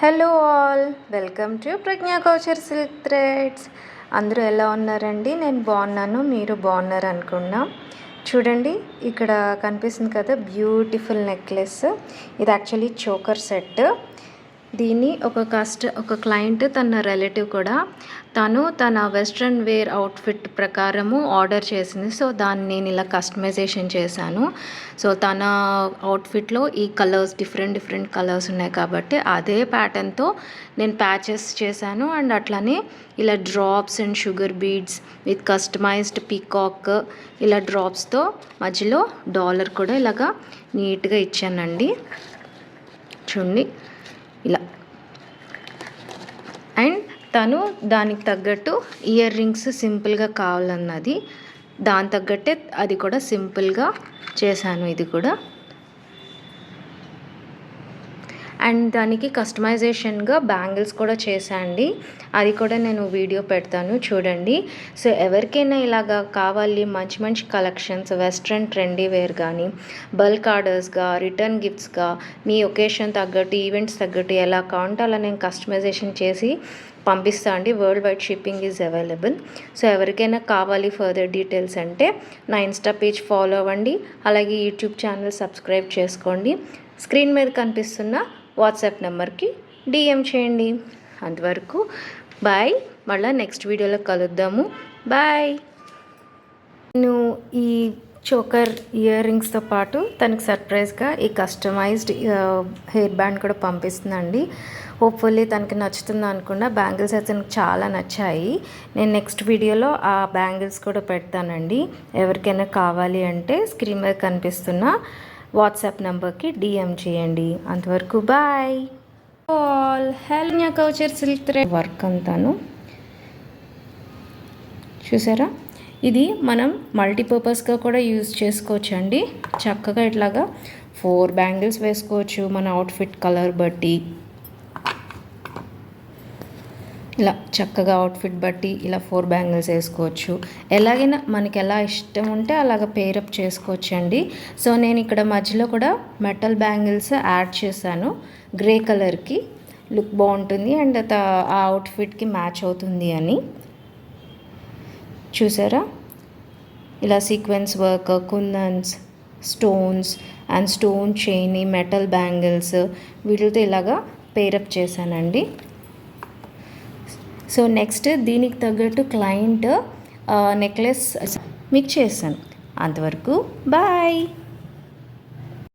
Hello all, welcome to Pragna couture silk threads. అందరూ ఎలా ఉన్నారండి? నేను బాగున్నాను, మీరు బాగున్నారు అనుకున్నా. చూడండి, ఇక్కడ కనిపిస్తుంది కదా బ్యూటిఫుల్ నెక్లెస్. ఇది యాక్చువల్లీ చోకర్ సెట్. దీన్ని ఒక క్లయింట్, తన రిలేటివ్ కూడా, తన వెస్ట్రన్ వేర్ అవుట్ఫిట్ ప్రకారము ఆర్డర్ చేసింది. సో దాన్ని నేను ఇలా కస్టమైజేషన్ చేశాను. సో తన అవుట్ఫిట్లో ఈ కలర్స్ డిఫరెంట్ కలర్స్ ఉన్నాయి కాబట్టి అదే ప్యాటర్న్తో నేను ప్యాచెస్ చేశాను. అండ్ అట్లానే ఇలా drops and sugar beads with customised peacock, ఇలా డ్రాప్స్తో మధ్యలో డాలర్ కూడా ఇలాగా నీట్గా ఇచ్చానండి. చూడండి ఇలా. అండ్ తను దానికి తగ్గట్టు ఇయర్ రింగ్స్ సింపుల్గా కావాలన్నది, దాని తగ్గట్టే అది కూడా సింపుల్గా చేశాను. ఇది కూడా అండ్ దానికి కస్టమైజేషన్గా బ్యాంగిల్స్ కూడా చేశాండి. అది కూడా నేను వీడియో పెడతాను, చూడండి. సో ఎవరికైనా ఇలాగా కావాలి మంచి మంచి కలెక్షన్స్, వెస్ట్రన్ ట్రెండీ వేర్ కానీ, బల్క్ ఆర్డర్స్గా, రిటర్న్ గిఫ్ట్స్గా, మీ ఒకేషన్ తగ్గట్టు, ఈవెంట్స్ తగ్గట్టు ఎలా కావాలంటే అలా నేను కస్టమైజేషన్ చేసి పంపిస్తా అండి. World wide shipping is available. So ఎవరికైనా కావాలి ఫర్దర్ డీటెయిల్స్ అంటే నా ఇన్స్టా పేజ్ ఫాలో అవ్వండి, అలాగే యూట్యూబ్ ఛానల్ సబ్స్క్రైబ్ చేసుకోండి. స్క్రీన్ మీద కనిపిస్తున్న వాట్సాప్ నెంబర్కి డిఎం చేయండి. అంతవరకు బాయ్, మళ్ళీ నెక్స్ట్ వీడియోలో కలుద్దాము. బాయ్. నేను ఈ చోకర్ ఇయర్ రింగ్స్తో పాటు తనకి సర్ప్రైజ్గా ఈ కస్టమైజ్డ్ హెయిర్ బ్యాండ్ కూడా పంపిస్తుందండి. హోప్ఫుల్లీ తనకి నచ్చుతుంది అనుకున్నా. బ్యాంగిల్స్ అయితే తనకు చాలా నచ్చాయి. నేను నెక్స్ట్ వీడియోలో ఆ బ్యాంగిల్స్ కూడా పెడతానండి. ఎవరికైనా కావాలి అంటే స్క్రీన్ మీద కనిపిస్తున్న వాట్సాప్ నెంబర్కి డిఎం చేయండి. అంతవరకు బాయ్ ఆల్. ప్రజ్ఞా కౌచర్ సిల్క్ థ్రెడ్ వర్క్ అంతాను చూసారా? ఇది మనం మల్టీపర్పస్గా కూడా యూజ్ చేసుకోవచ్చు అండి. చక్కగా ఇట్లాగా 4 బ్యాంగిల్స్ వేసుకోవచ్చు మన అవుట్ఫిట్ కలర్ బట్టి. ఇలా చక్కగా అవుట్ఫిట్ బట్టి ఇలా 4 బ్యాంగిల్స్ వేసుకోవచ్చు. ఎలాగైనా మనకి ఎలా ఇష్టం ఉంటే అలాగ పేరప్ చేసుకోవచ్చు అండి. సో నేను ఇక్కడ మధ్యలో కూడా మెటల్ బ్యాంగిల్స్ యాడ్ చేశాను. గ్రే కలర్కి లుక్ బాగుంటుంది అండ్ ఆ అవుట్ఫిట్కి మ్యాచ్ అవుతుంది అని. చూసారా? ఇలా sequence work, kundans, stones and stone chain, metal bangles వీటితో ఇలాగా పేరప్ చేశానండి. సో నెక్స్ట్ దీనికి తగ్గట్టు క్లయింట్ నెక్లెస్ మీకు చేశాను. అంతవరకు బాయ్.